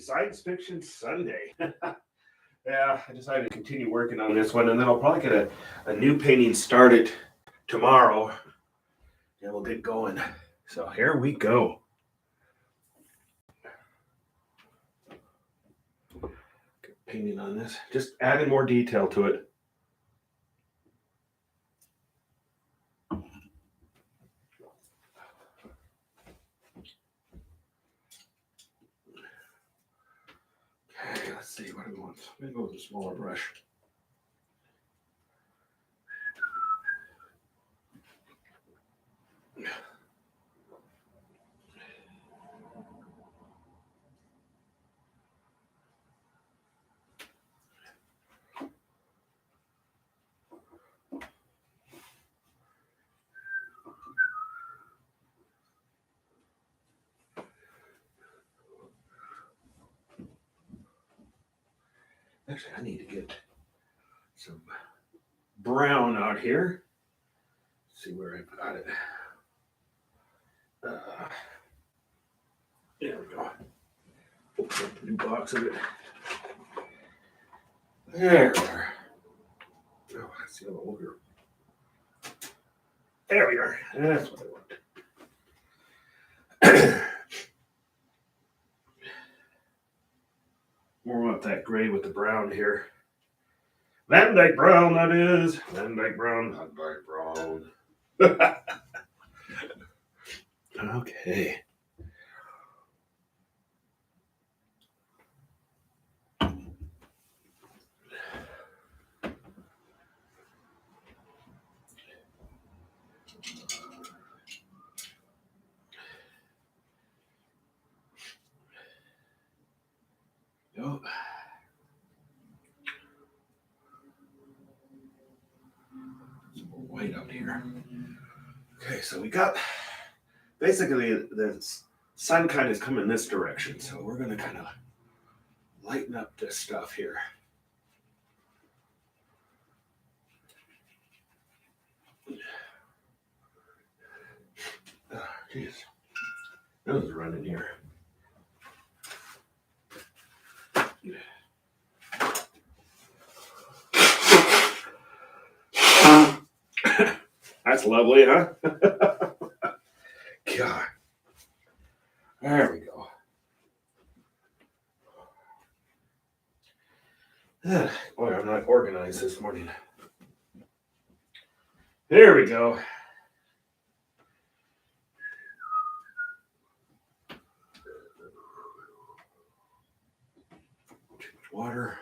Science Fiction Sunday. Yeah, I decided to continue working on this one, and then I'll probably get a new painting started tomorrow, and we'll get going. So here we go. Get painting on this, just adding more detail to it. Okay, let's see what I want. I'm gonna go with a smaller brush. Actually, I need to get some brown out here. Let's see where I've got it. There we go. Open up a new box of it. There we are. Oh, that's the other older. There we are. That's what I want. Warm up that gray with the brown here. Van Dyke Brown, that is. Van Dyke Brown. Van Dyke Brown. Okay. Go. Some more white out here. Okay, so we got basically the sun kind of is coming this direction, so we're going to kind of lighten up this stuff here. Oh, jeez. Nose is running here. That's lovely, huh? God. There we go. Boy, I'm not organized this morning. There we go. Too much water.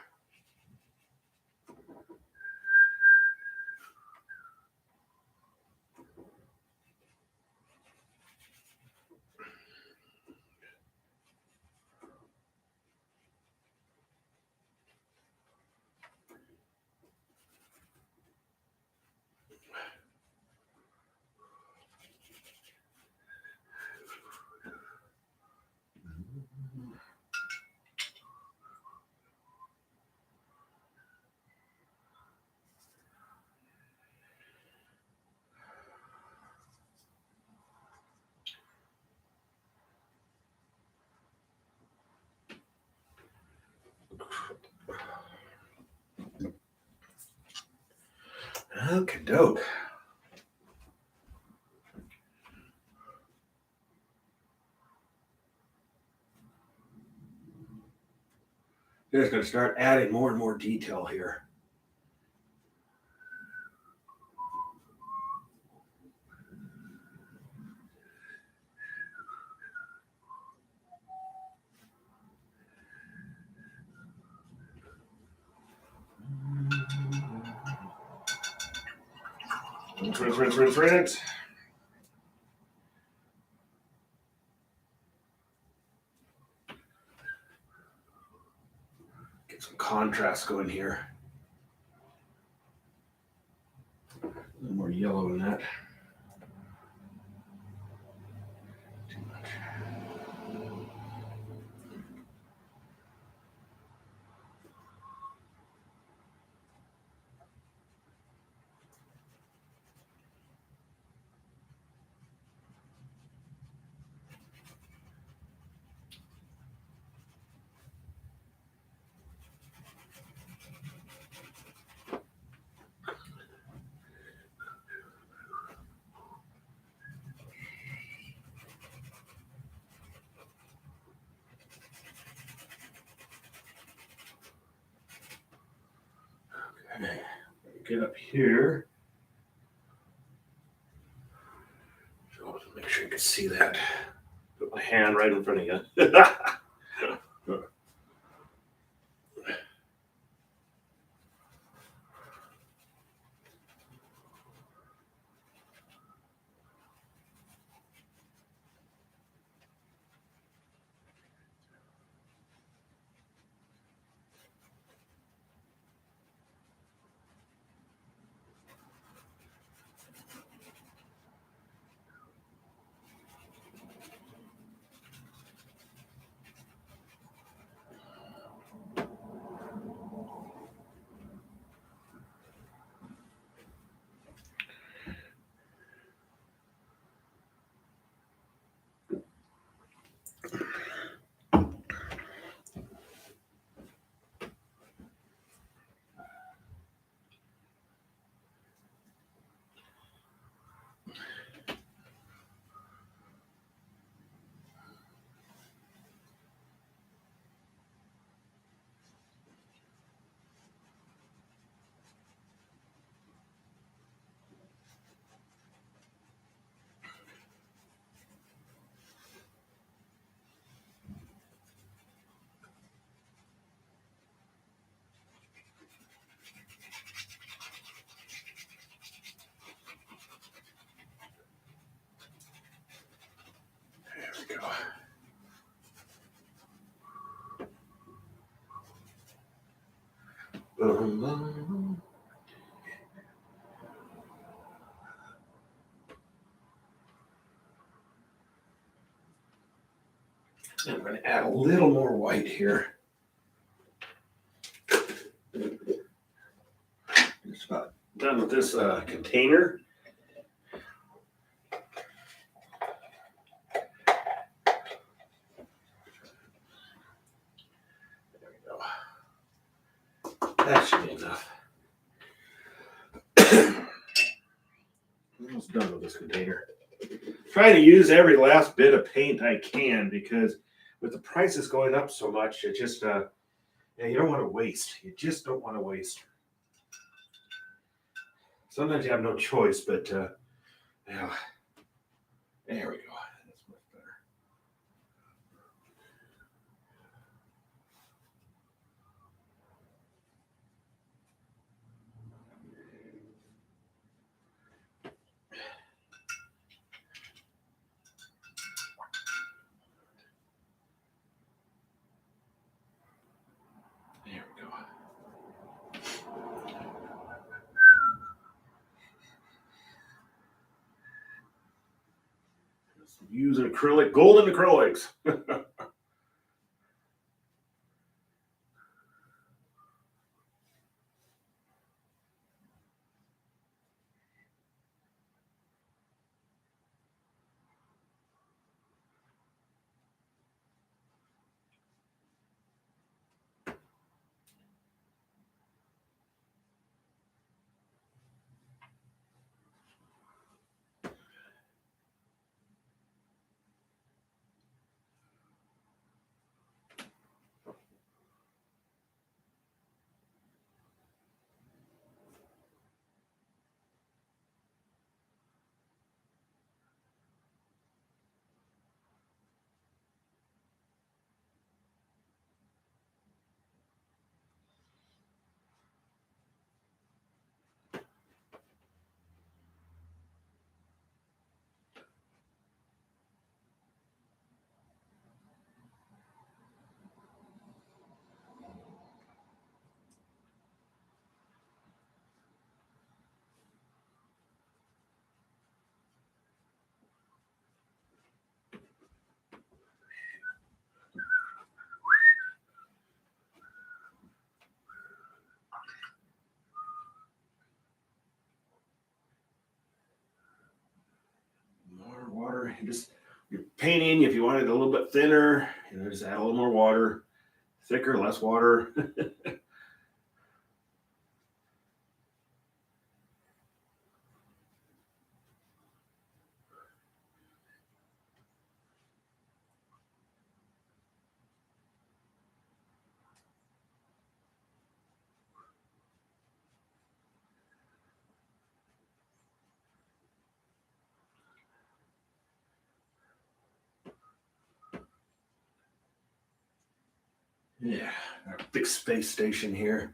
Okay, dope. Just going to start adding more and more detail here. Rinse. Get some contrast going here. A little more yellow in that. Too much. get up here. So make sure you can see that. Put my hand right in front of you. There we go. Boom. I'm going to add a little more white here. Just about done with this container. There we go. That should be enough. Almost done with this container. Trying to use every last bit of paint I can because with the prices going up so much, it just you don't want to waste. You just don't want to waste. Sometimes you have no choice, but yeah. There we go. That's much better. There we go. Just use an acrylic, golden acrylics. More water. You're painting. If you want it a little bit thinner, just add a little more water. Thicker, less water. Yeah, our big space station here.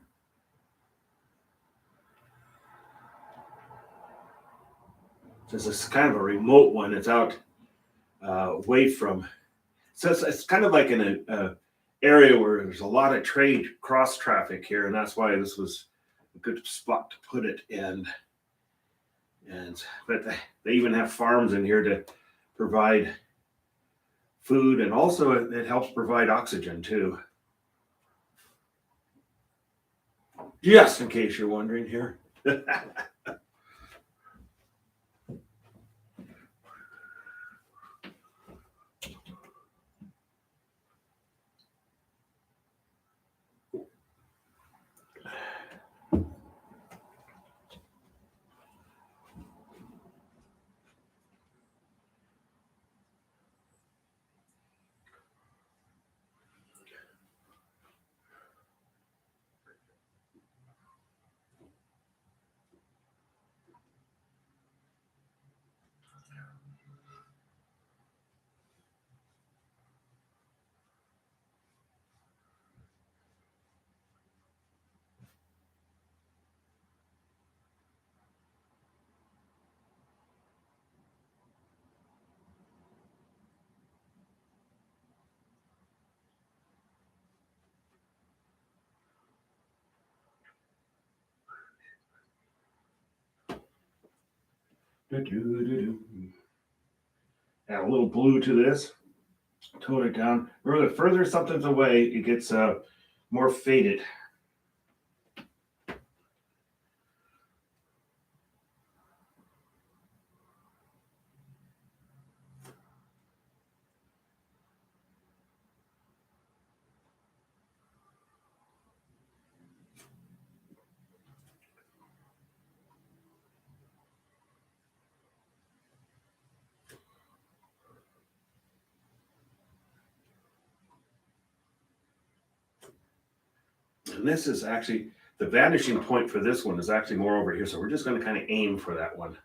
This is kind of a remote one. It's out away from. So it's kind of like in a area where there's a lot of trade cross traffic here, and that's why this was a good spot to put it in. And but they even have farms in here to provide food, and also it helps provide oxygen too. Just in case you're wondering here. Add a little blue to this, tone it down. Remember, the further something's away, it gets more faded. And this is actually, the vanishing point for this one is actually more over here. So we're just going to kind of aim for that one.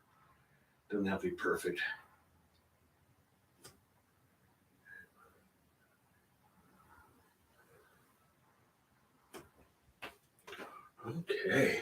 Doesn't have to be perfect. Okay.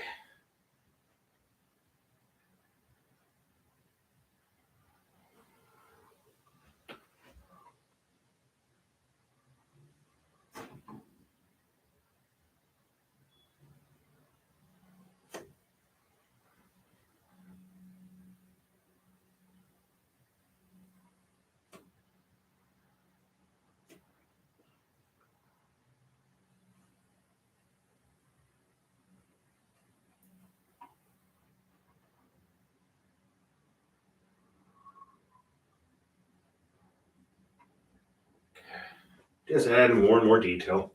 Just adding more and more detail.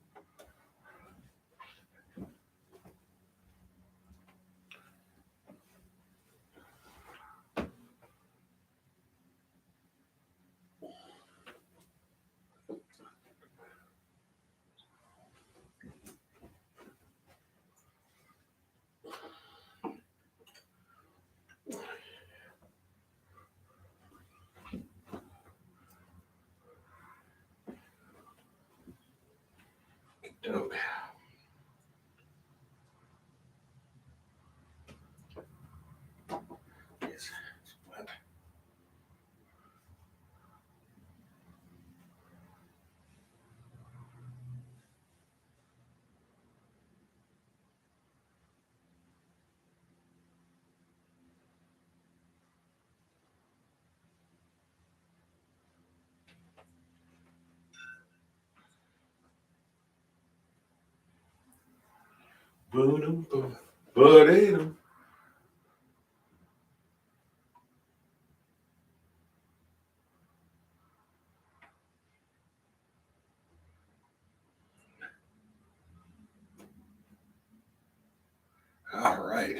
Dope. Yes. Boom, boom, boom. All right.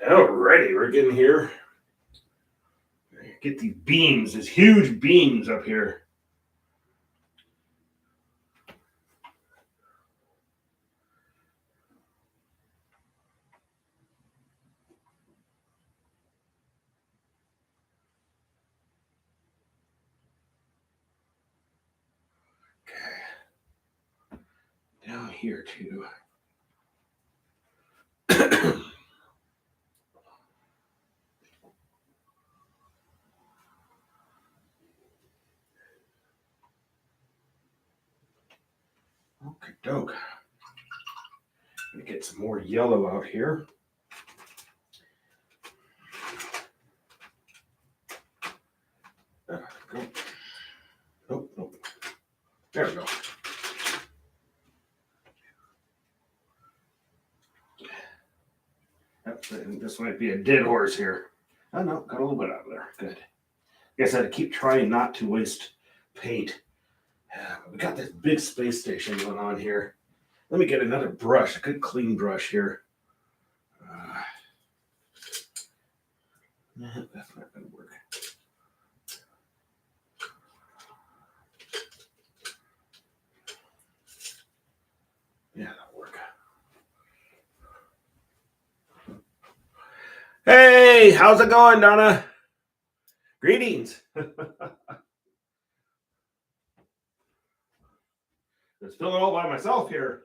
Alrighty, we're getting here. Get these beams, these huge beams up here. here too. Okay, doke. Gonna get some more yellow out here. Go. Nope, nope. There we go. This might be a dead horse here. Oh no, got a little bit out of there. Good. I guess I had to keep trying not to waste paint. We got this big space station going on here. Let me get another brush, a good clean brush here. That's not going to work. Yeah, that'll work. Hey, how's it going, Donna? Greetings. Just filling it all by myself here.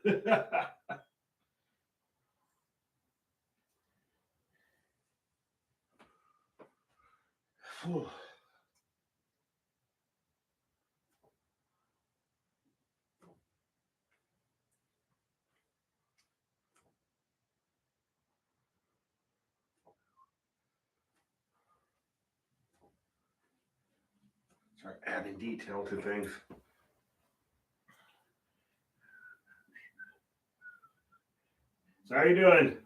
Start adding detail to things. So how are you doing?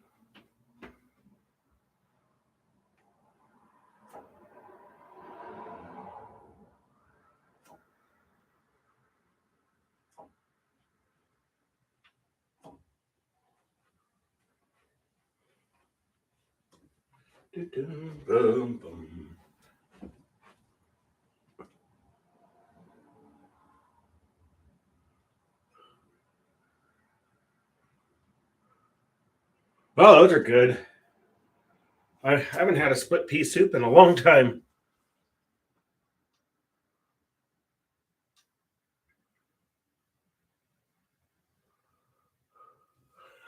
Boom, boom. Well, those are good. I haven't had a split pea soup in a long time.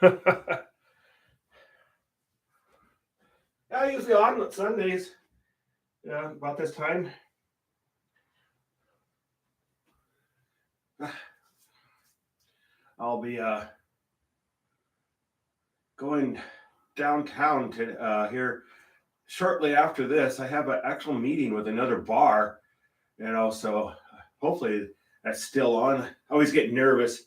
I usually on Sundays. Yeah, about this time. I'll be going downtown to here shortly after this. I have an actual meeting with another bar, so hopefully that's still on. I always get nervous.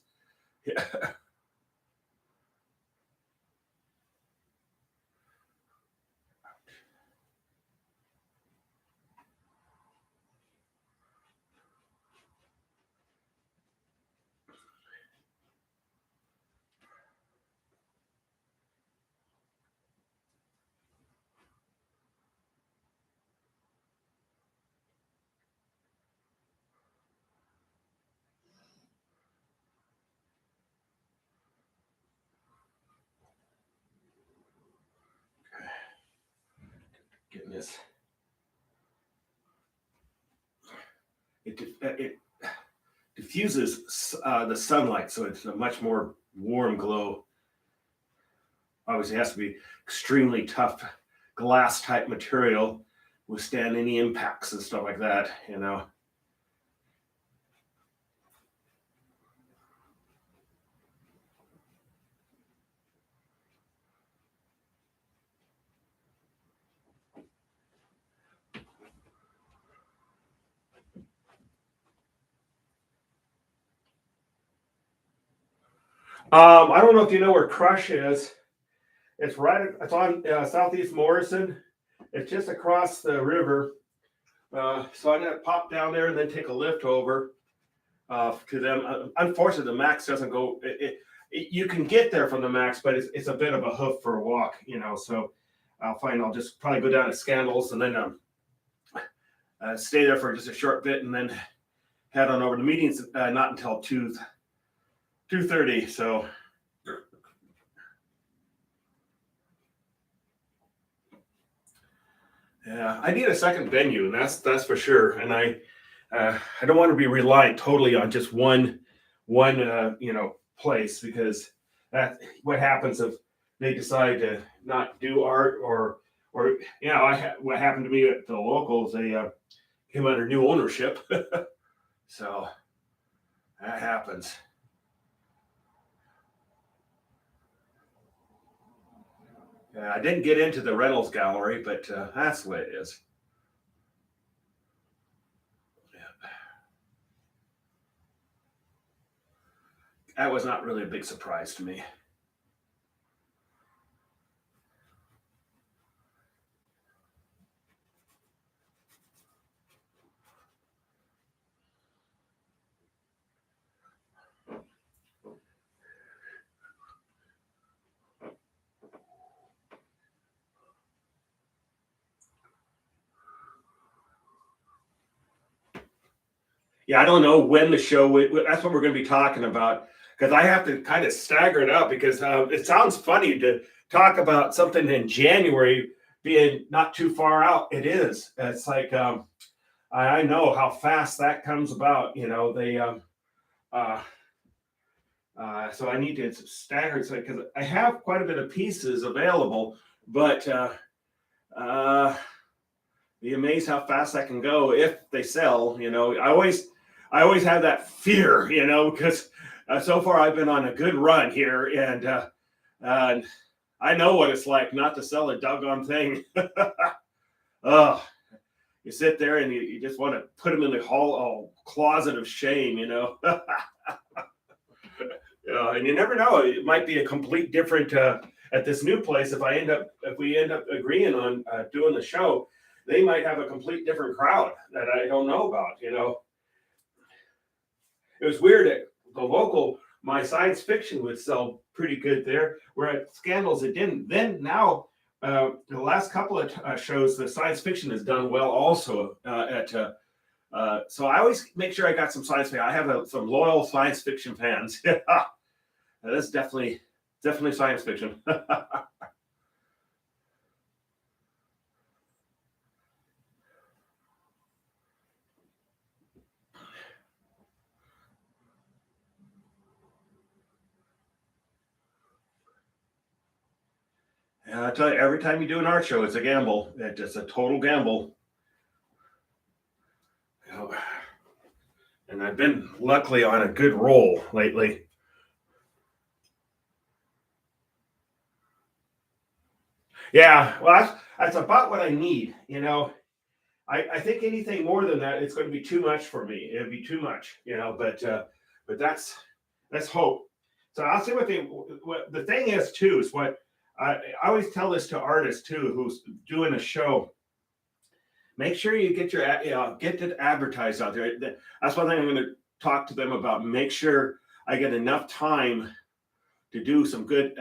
Getting this. It diffuses the sunlight, so it's a much more warm glow. Obviously, it has to be extremely tough glass type material, withstand any impacts and stuff like that. I don't know if you know where Crush is. It's on Southeast Morrison. It's just across the river. So I'm gonna pop down there and then take a lift over to them. Unfortunately, the Max doesn't go. You can get there from the Max, but it's a bit of a hoof for a walk. So I'll just probably go down to Scandals and then stay there for just a short bit and then head on over. The meeting's not until 2:30. So. Yeah, I need a second venue, and that's for sure. And I don't want to be reliant totally on just one place, because that's what happens if they decide to not do art, or what happened to me at the locals, they came under new ownership. So that happens. I didn't get into the Reynolds Gallery, but that's the way it is. Yeah. That was not really a big surprise to me. Yeah, I don't know when the show. That's what we're going to be talking about, because I have to kind of stagger it up, because it sounds funny to talk about something in January being not too far out. It is. It's like I know how fast that comes about. They uh, so I need to stagger it, because I have quite a bit of pieces available, but be amazed how fast that can go if they sell. I always have that fear, because so far I've been on a good run here, and I know what it's like not to sell a doggone thing. Oh, you sit there and you just want to put them in the closet of shame. And you never know. It might be a complete different at this new place. If we end up agreeing on doing the show, they might have a complete different crowd that I don't know about. It was weird at the local. My science fiction would sell pretty good there, where at Scandals it didn't. Then now, the last couple of shows, the science fiction has done well also. So I always make sure I got some science fiction. I have some loyal science fiction fans. That's definitely science fiction. And I tell you, every time you do an art show, it's a gamble. It's a total gamble. And I've been luckily on a good roll lately. Yeah, well, that's about what I need. I think anything more than that, it's going to be too much for me. It'd be too much. But that's hope. So I'll say what the thing is too is what I always tell this to artists too who's doing a show. Make sure you get get it advertised out there. That's one thing I'm going to talk to them about. Make sure I get enough time to do some good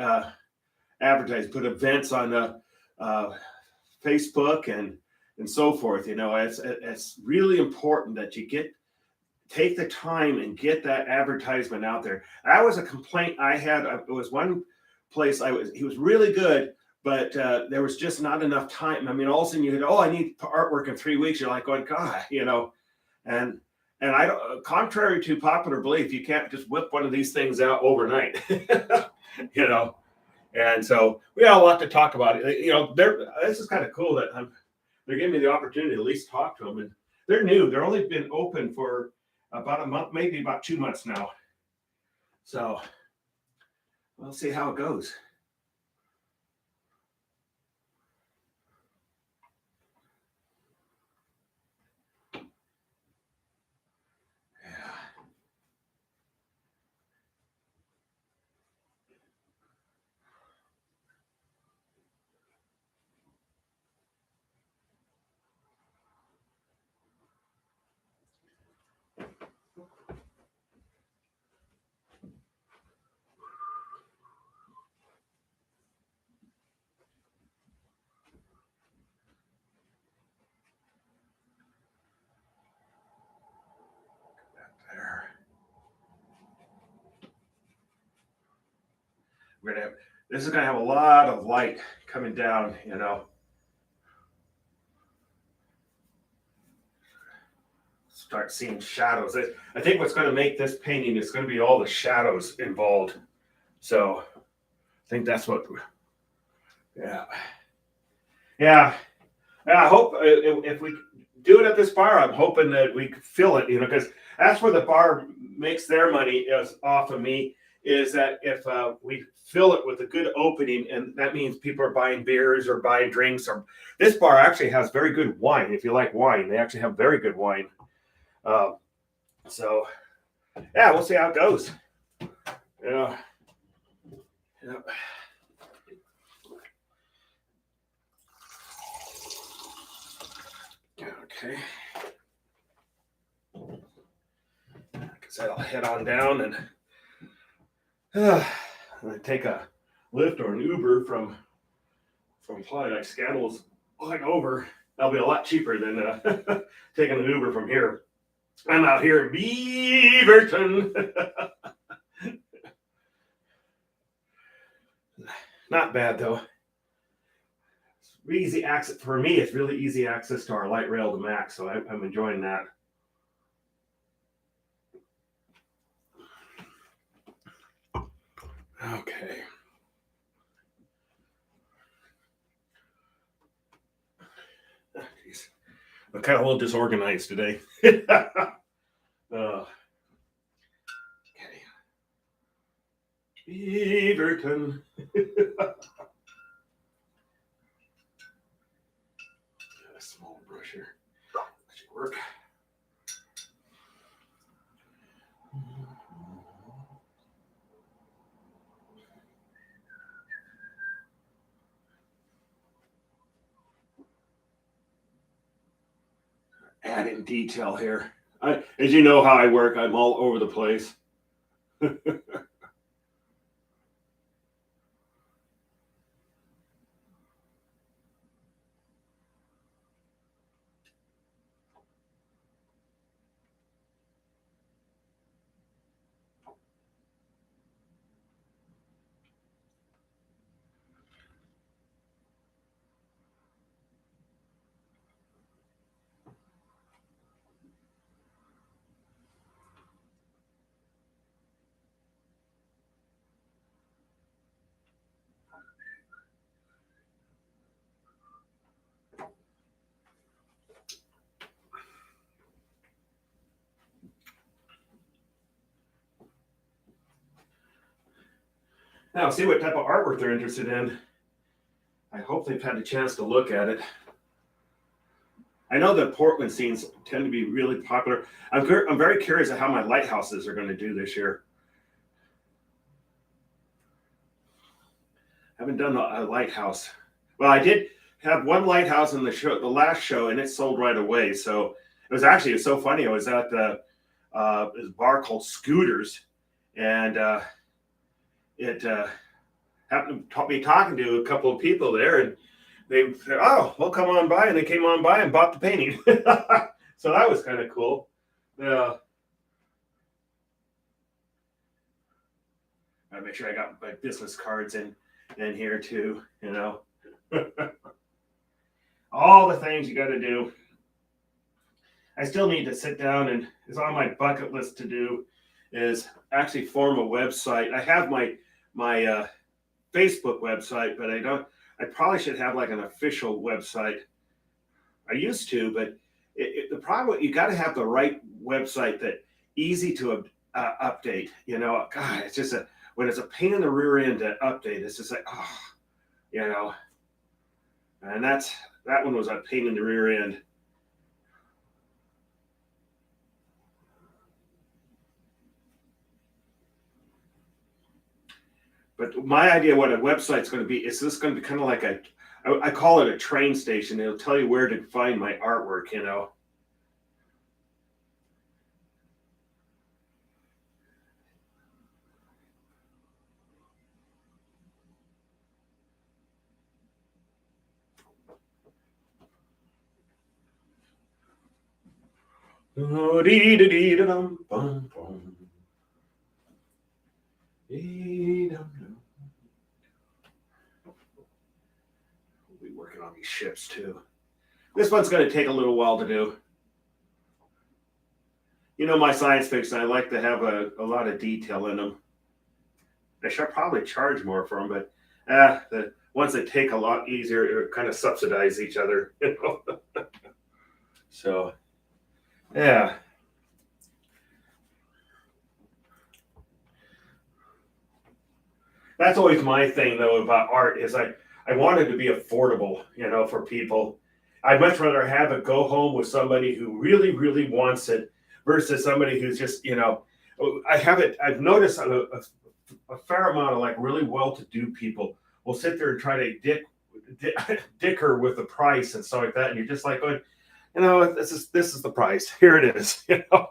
advertise, put events on Facebook and so forth. It's really important that you take the time and get that advertisement out there. That was a complaint I had. It was one place he was really good, but there was just not enough time. I mean, all of a sudden you hit, I need artwork in 3 weeks. You're like going, God, and I don't, contrary to popular belief, you can't just whip one of these things out overnight. And so we got a lot to talk about. This is kind of cool that they're giving me the opportunity to at least talk to them. And they're new. They're only been open for about a month, maybe about 2 months now. So we'll see how it goes. This is going to have a lot of light coming down, start seeing shadows. I think what's going to make this painting is going to be all the shadows involved. So I think that's what, yeah. Yeah. And I hope if we do it at this bar, I'm hoping that we fill it, because that's where the bar makes their money is off of me, is that if we fill it with a good opening, and that means people are buying beers or buying drinks. Or this bar actually has very good wine. If you like wine, they actually have very good wine. So yeah, we'll see how it goes. Yeah. Yep. Okay. Because that'll head on down and take a Lyft or an Uber from probably like Scandal's like over. That'll be a lot cheaper than taking an Uber from here. I'm out here in Beaverton. Not bad though. Easy access for me. It's really easy access to our light rail to Max, so I'm enjoying that. Okay. Geez. I'm kind of a little disorganized today. Okay. Beaverton. A small brush here. That should work. Add in detail here. As you know how I work, I'm all over the place. Now, see what type of artwork they're interested in. I hope they've had a chance to look at it. I know the Portland scenes tend to be really popular. I'm very curious of how my lighthouses are going to do this year. I haven't done a lighthouse. Well, I did have one lighthouse in the last show, and it sold right away. So it's so funny. I was at this bar called Scooters, and it happened to be talking to a couple of people there, and they said, "Oh, we'll come on by," and they came on by and bought the painting. So that was kind of cool. I make sure I got my business cards in here too. All the things you got to do. I still need to sit down, and it's on my bucket list to do is actually form a website. I have my Facebook website, but I don't. I probably should have like an official website. I used to, but the problem, you got to have the right website that easy to update. God, it's just when it's a pain in the rear end to update. It's just like, and that one was a pain in the rear end. But my idea what a website's going to be is this going to be kind of like I call it a train station. It'll tell you where to find my artwork, Oh, dee-da-dee-da-dum, bum, bum. Dee-dum-dum. We'll be working on these ships too. This one's going to take a little while to do. You know, my science fiction, I like to have a lot of detail in them. I should probably charge more for them, but the ones that take a lot easier kind of subsidize each other, you know. So yeah, that's always my thing though about art is I want it to be affordable, you know, for people. I'd much rather have it go home with somebody who really, really wants it versus somebody who's just, you know, I have it. I've noticed a fair amount of like really well-to-do people will sit there and try to dicker with the price and stuff like that, and you're just like going, you know, this is the price. Here it is, you know.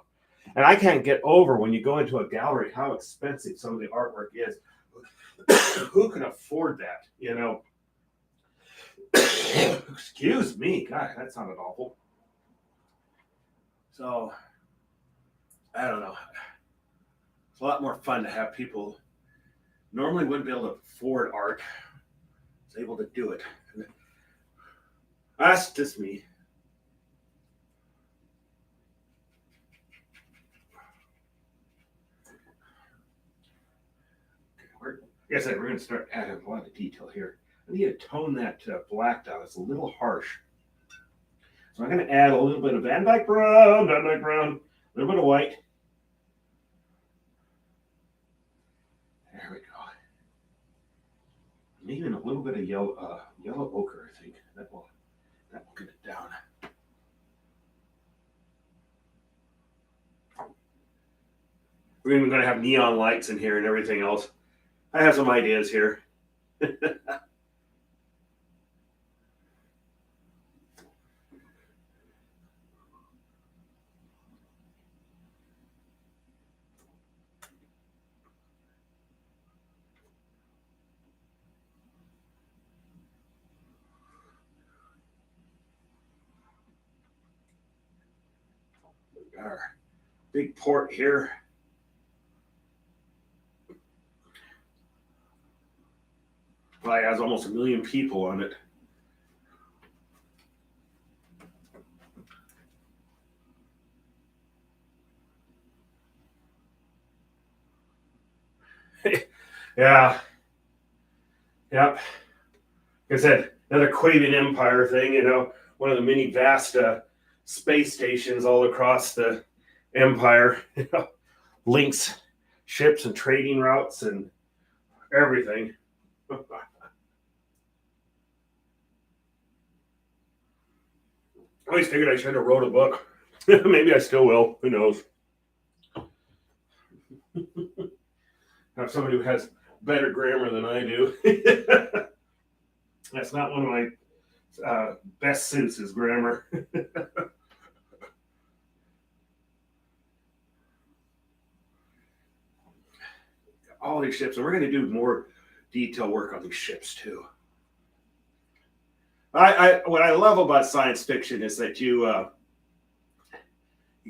And I can't get over when you go into a gallery how expensive some of the artwork is. Who can afford that, you know? Excuse me, God, that sounded awful. So I don't know. It's a lot more fun to have people normally wouldn't be able to afford art. Is able to do it. That's just me. Like I said, we're going to start adding a lot of detail here. I need to tone that black down. It's a little harsh. So I'm going to add a little bit of Van Dyke Brown, a little bit of white. There we go. And even a little bit of yellow ochre, I think. That will get it down. We're even going to have neon lights in here and everything else. I have some ideas here. Our big port here. Probably has almost 1 million people on it. Yeah. Yep. Like I said, another Quavian Empire thing, you know, one of the many vast space stations all across the empire, you know, links ships and trading routes and everything. I always figured I should have wrote a book. Maybe I still will. Who knows? Have somebody who has better grammar than I do. That's not one of my best suits is grammar. All these ships, and we're going to do more detail work on these ships too. What I love about science fiction is that you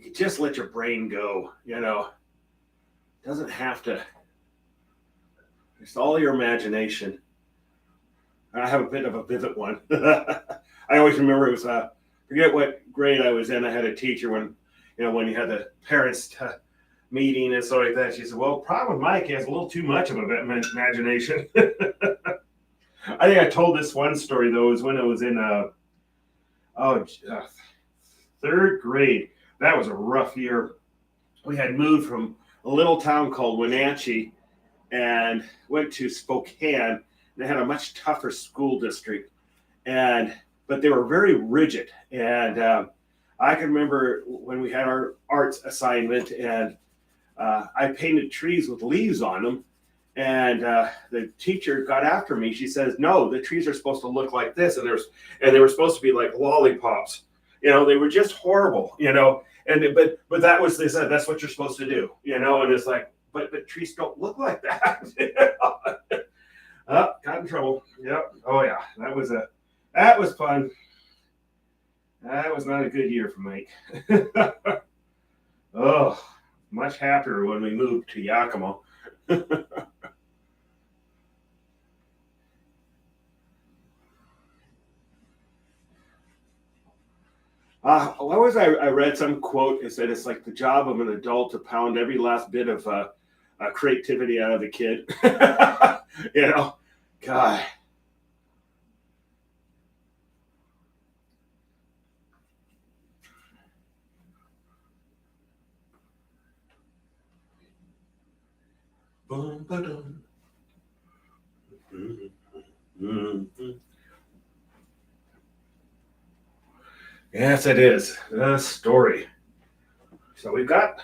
can just let your brain go. You know, it doesn't have to. It's all your imagination. I have a bit of a vivid one. I always remember it was forget what grade I was in. I had a teacher when when you had the parents meeting and stuff like that. She said, "Well, problem with Mike has a little too much of an imagination." I think I told this one story though. It was when I was in third grade. That was a rough year. We had moved from a little town called Wenatchee and went to Spokane. They had a much tougher school district, but they were very rigid. And I can remember when we had our arts assignment, and I painted trees with leaves on them. And the teacher got after me. She says, "No, the trees are supposed to look like this," and they were supposed to be like lollipops. They were just horrible. And but that was they said that's what you're supposed to do. And it's like, but trees don't look like that. Oh, got in trouble. Yep. Oh yeah, that was fun. That was not a good year for Mike. Oh, much happier when we moved to Yakima. What was I read some quote. It said it's like the job of an adult to pound every last bit of creativity out of the kid. You know, God. Boom, ba-dum. Mm-hmm. Yes, it is. The story. So we've got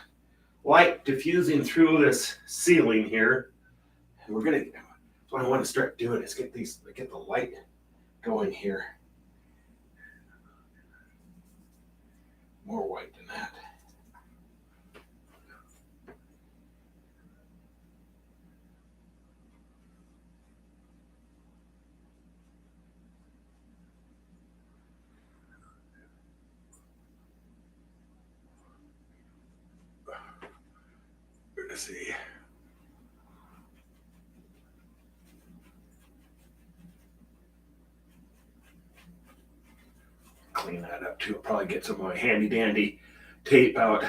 light diffusing through this ceiling here. And we're gonna what I want to start doing is get the light going here. More white than that. Let's see. Clean that up too. I'll probably get some of my handy dandy tape out.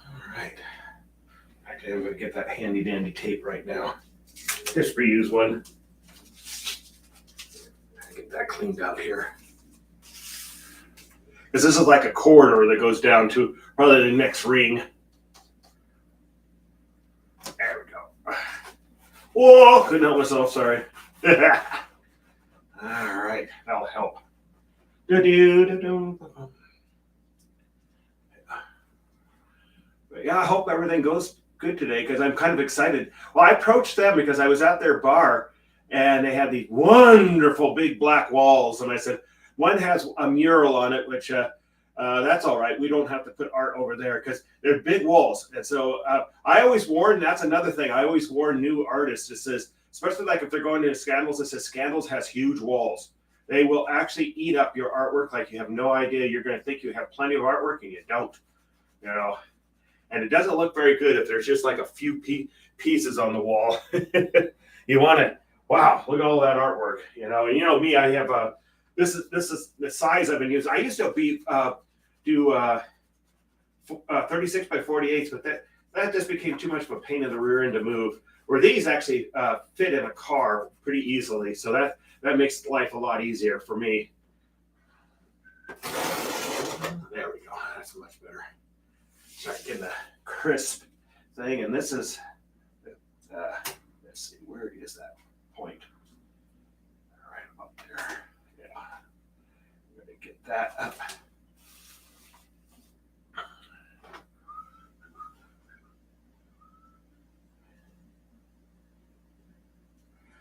All right. Actually, I'm going to get that handy dandy tape right now. Just reuse one. Get that cleaned out here. Because this is like a corridor that goes down to probably the next ring. There we go. Whoa, couldn't help myself, sorry. All right, that'll help. But yeah, I hope everything goes good today because I'm kind of excited. Well, I approached them because I was at their bar and they had these wonderful big black walls. And I said, one has a mural on it, which that's all right. We don't have to put art over there because they're big walls. And so I always warn, that's another thing. I always warn new artists. It says, especially like if they're going into Scandals, it says Scandals has huge walls. They will actually eat up your artwork like you have no idea. You're going to think you have plenty of artwork and you don't, you know. And it doesn't look very good if there's just like a few pieces on the wall. You want to, wow, look at all that artwork, you know. And you know me, I have a, this is the size I've been using. I used to do 36 by 48, but that just became too much of a pain in the rear end to move. Where these actually fit in a car pretty easily, so that makes life a lot easier for me. There we go. That's much better. Start getting a crisp thing, and this is let's see, where is that point? Right up there. Yeah, I'm gonna get that up.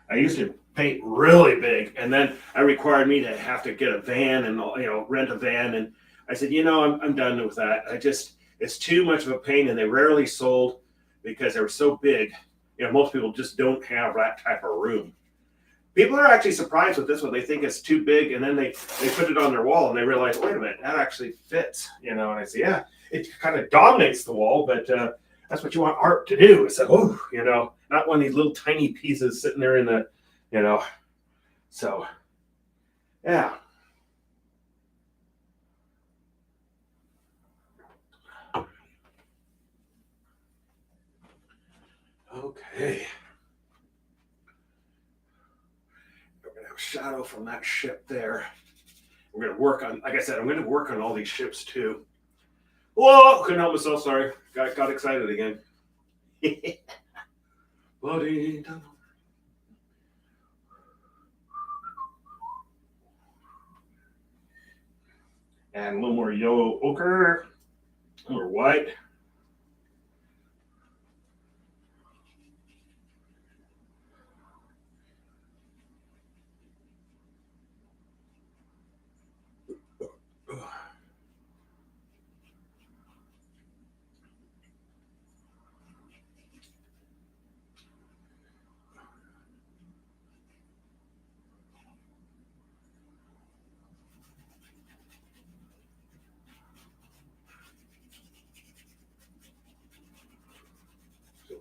I used to paint really big, and then I required me to have to get a van and rent a van, and I said, I'm done with that. It's too much of a pain, and they rarely sold because they were so big. Most people just don't have that type of room. People are actually surprised with this one. They think it's too big, and then they put it on their wall, and they realize, wait a minute, that actually fits. And I say, yeah, it kind of dominates the wall, but that's what you want art to do. It's like, not one of these little tiny pieces sitting there in the, so, yeah. Okay. We're going to have a shadow from that ship there. We're going to work on, like I said, I'm going to work on all these ships too. Whoa, couldn't help myself, sorry. Got excited again. Bloody. And a little more yellow ochre, a little more white.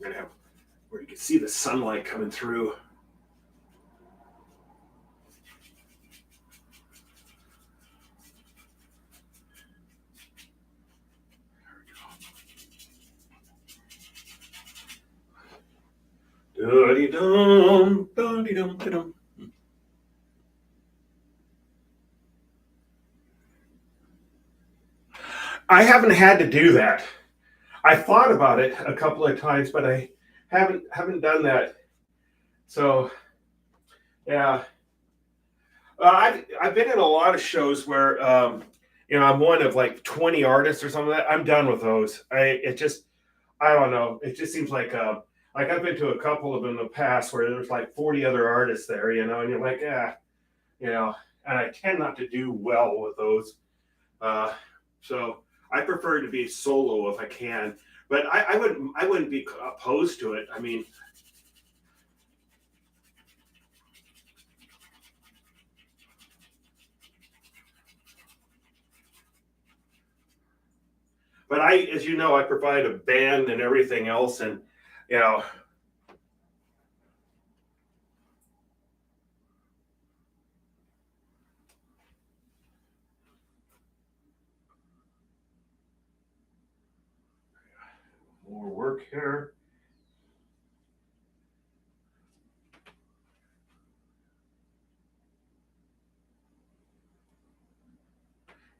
We're gonna have where you can see the sunlight coming through. Dum, dum, dum, dum. I haven't had to do that. I thought about it a couple of times, but I haven't done that. So yeah, I've been in a lot of shows where I'm one of like 20 artists or something like that. I'm done with those. I don't know. It just seems like I've been to a couple of them in the past where there's like 40 other artists there, and you're like, you know, and I tend not to do well with those. Uh, so I prefer to be solo if I can, but I wouldn't be opposed to it. I mean, but as you know, I provide a band and everything else, and you know, more work here.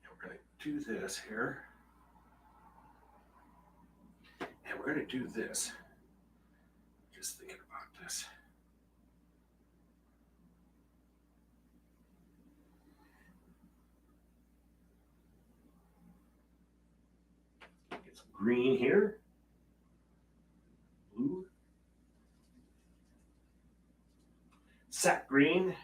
We're going to do this here. And we're going to do this. Just thinking about this. Get some green here. Blue. Sap green.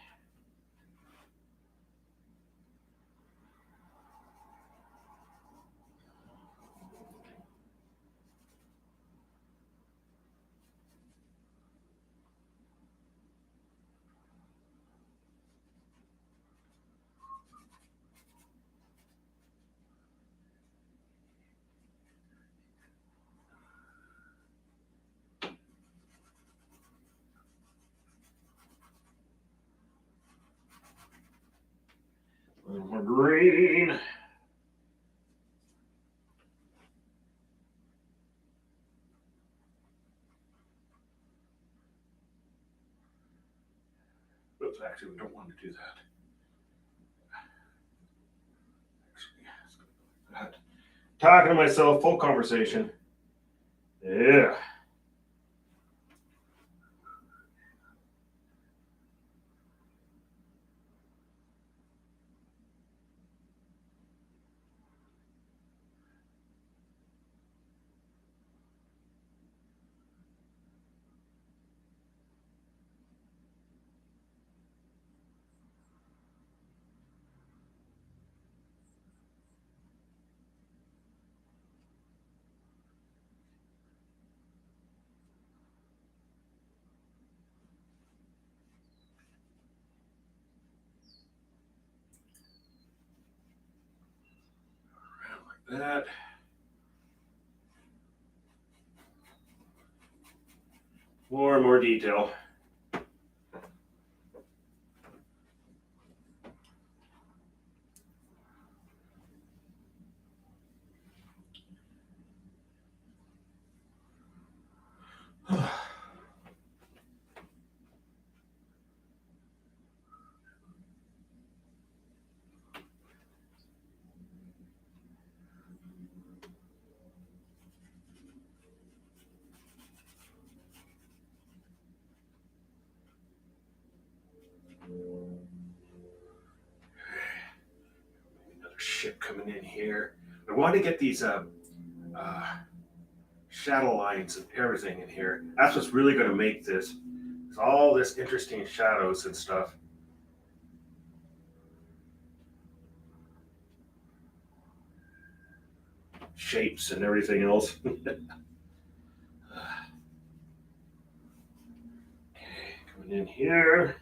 A little more green. Oops, actually, we don't want to do that. Actually, talking to myself, full conversation. Yeah. Like that. More and more detail. Another ship coming in here. I want to get these shadow lines and everything in here. That's what's really going to make this. It's all this interesting shadows and stuff. Shapes and everything else. Okay, coming in here.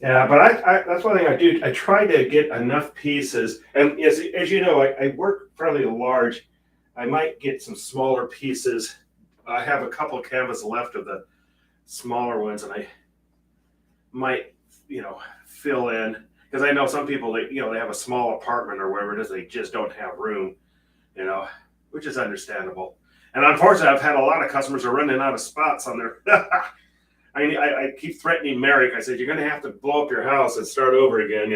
Yeah, but that's one thing I do. I try to get enough pieces, and as you know, I work fairly large. I might get some smaller pieces. I have a couple of canvas left of the smaller ones, and I might, fill in because I know some people they have a small apartment or wherever it is, they just don't have room, you know, which is understandable. And unfortunately, I've had a lot of customers are running out of spots on their. I keep threatening Merrick. I said, you're going to have to blow up your house and start over again.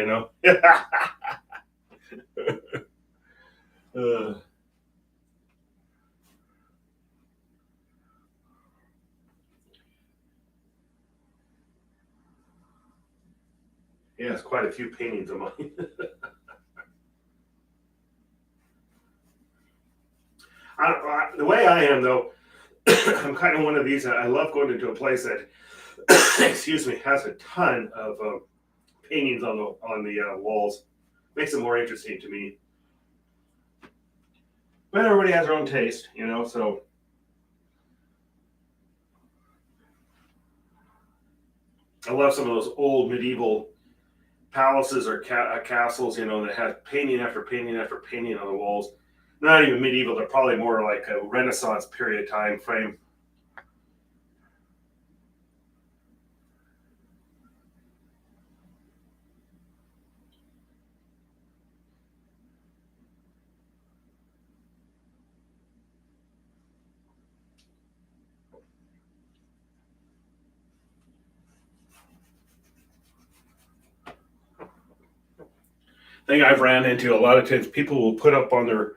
uh, yeah, it's quite a few paintings of mine. The way I am, though, I'm kind of one of these. I love going into a place that, excuse me, has a ton of paintings on the walls. Makes it more interesting to me. But everybody has their own taste. So I love some of those old medieval palaces or castles, that have painting after painting after painting on the walls. Not even medieval; they're probably more like a Renaissance period time frame. Thing I've ran into a lot of times, people will put up on their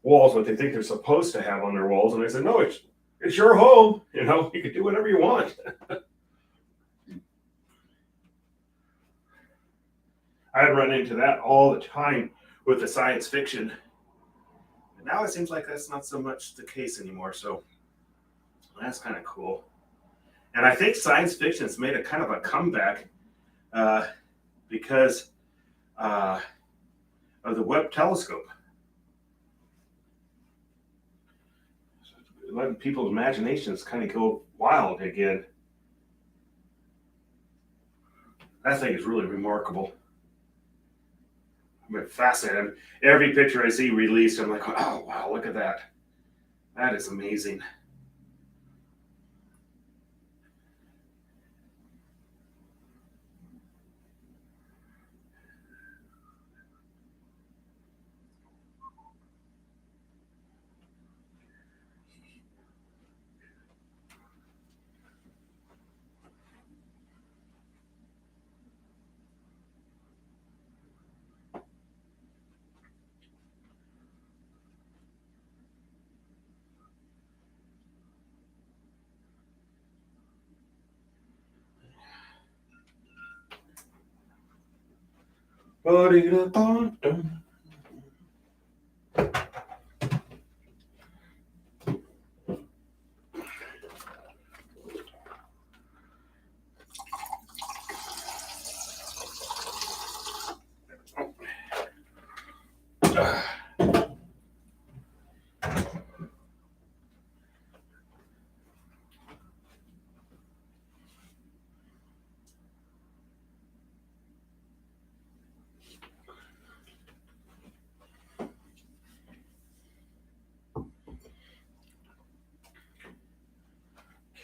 walls what they think they're supposed to have on their walls, and I said, no, it's your home. You can do whatever you want. I run into that all the time with the science fiction. And now it seems like that's not so much the case anymore. So that's kind of cool. And I think science fiction's made a kind of a comeback uh, because uh, of the Webb telescope. Letting people's imaginations kind of go wild again. That thing is really remarkable. I'm fascinated. Every picture I see released, I'm like, oh wow, look at that. That is amazing.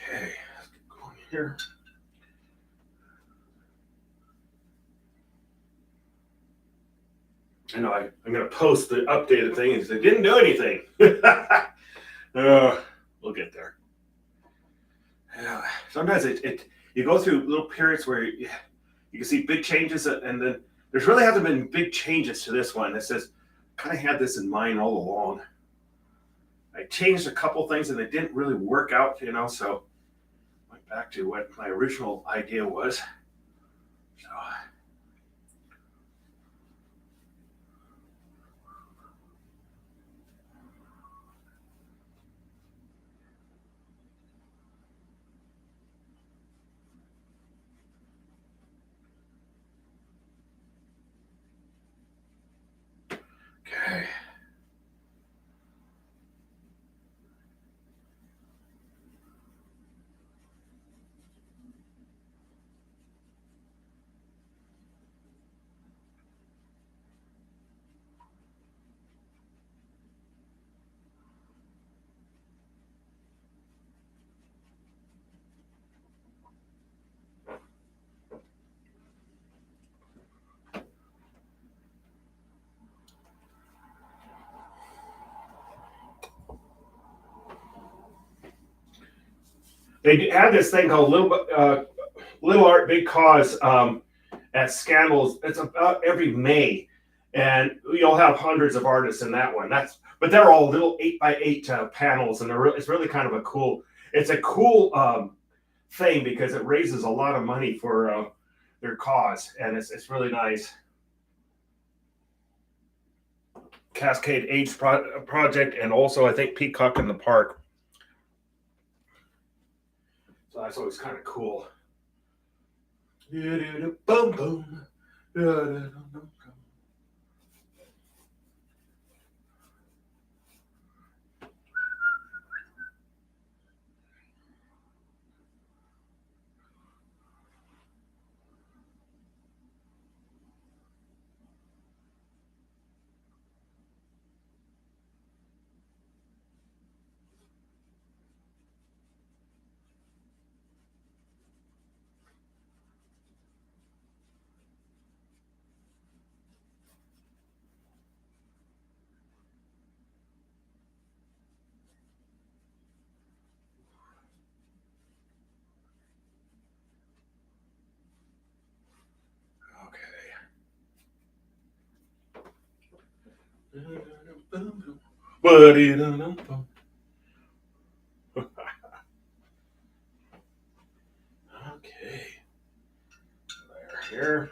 Okay, let's get going here. I know I'm going to post the updated thing and say, didn't do anything. We'll get there. Yeah. Sometimes you go through little periods where you can see big changes, and then there's really haven't been big changes to this one. It says, kind of had this in mind all along. I changed a couple things and it didn't really work out, so went back to what my original idea was. So, okay. They had this thing called Little Art Big Cause at Scandals. It's about every May, and you'll have hundreds of artists in that one. But they're all little 8x8 panels, and it's really kind of a cool. It's a cool thing because it raises a lot of money for their cause, and it's really nice. Cascade Age Project, and also I think Peacock in the Park. So that's always kind of cool. Boom, boom. Okay. Here.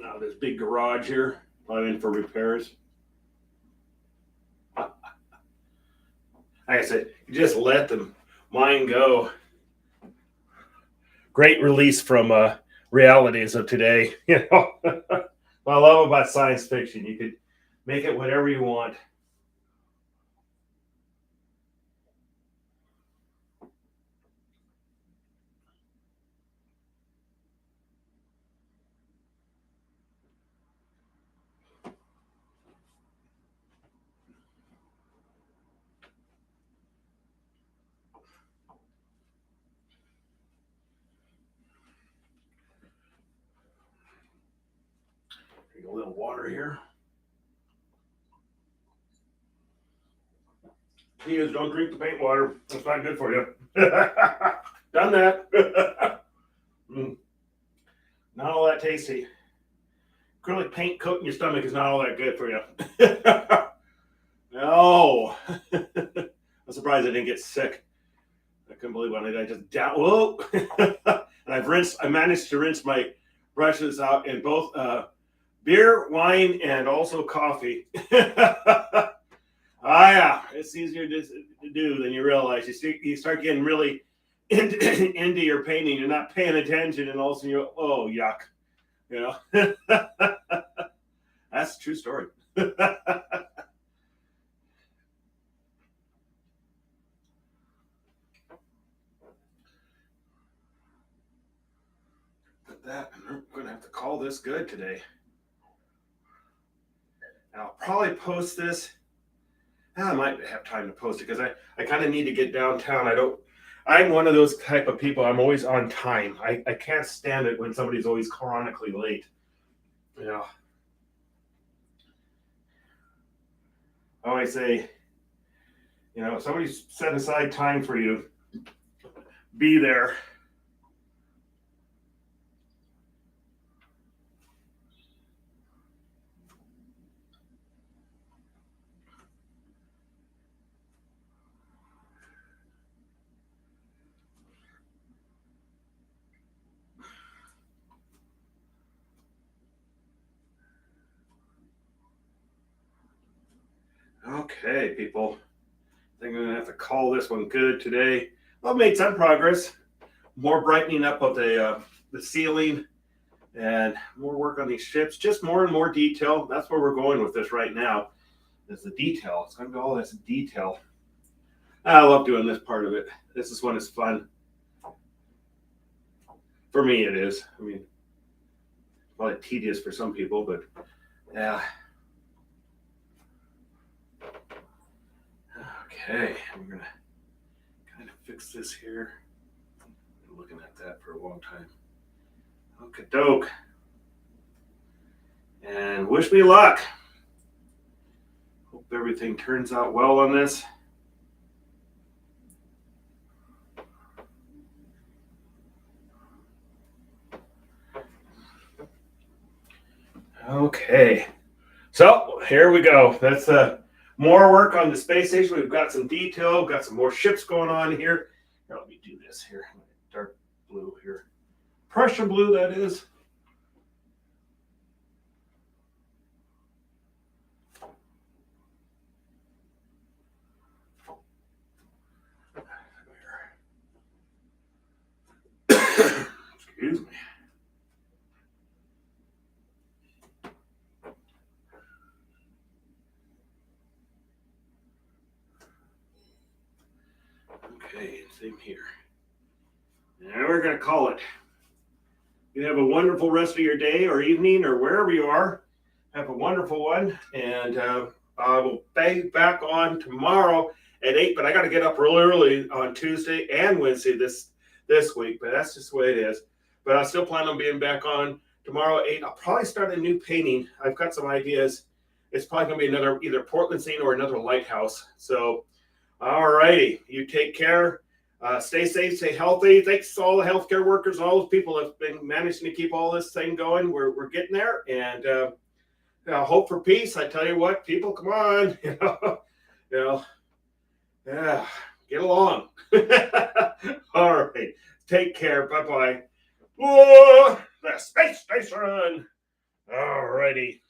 Now this big garage here, I'm in for repairs. Like I said, you just let the mind go. Great release from realities of today. You know, what I love about science fiction, you could make it whatever you want. Drink a little water here. Please don't drink the paint water. It's not good for you. Done that. Not all that tasty. Acrylic paint coating your stomach is not all that good for you. No. I'm surprised I didn't get sick. I couldn't believe when I just down. Whoa. And I managed to rinse my brushes out in both beer, wine, and also coffee. Yeah, it's easier to do than you realize. You start getting really into your painting. You're not paying attention, and all of a sudden you're, oh, yuck. You know, that's a true story. call this good today. I'll probably post this. I might have time to post it because I kind of need to get downtown. I'm one of those type of people. I'm always on time. I can't stand it when somebody's always chronically late. You know, I always say, if somebody's set aside time for you, be there. Okay, people. I think I'm gonna have to call this one good today. I've made some progress. More brightening up of the ceiling and more work on these ships. Just more and more detail. That's where we're going with this right now. Is the detail. It's gonna be all this detail. I love doing this part of it. This is when it's fun. For me, it is. I mean, probably tedious for some people, but yeah. Okay, I'm gonna kind of fix this here. Been looking at that for a long time. Okie doke. And wish me luck. Hope everything turns out well on this. Okay, so here we go. That's more work on the space station. We've got some detail, got some more ships going on here. Here, let me do this here. Dark blue here. Prussian blue, that is. Excuse me. Okay, same here. And we're going to call it. You have a wonderful rest of your day or evening or wherever you are. Have a wonderful one. And I will be back on tomorrow at 8, but I got to get up real early on Tuesday and Wednesday this week. But that's just the way it is. But I still plan on being back on tomorrow at 8. I'll probably start a new painting. I've got some ideas. It's probably going to be another either Portland scene or another lighthouse. So, all righty. You take care. Stay safe, stay healthy. Thanks to all the healthcare workers, all those people that have been managing to keep all this thing going. We're getting there, and hope for peace. I tell you what, people, come on, yeah, get along. All right, take care. Bye bye. The space station. All righty.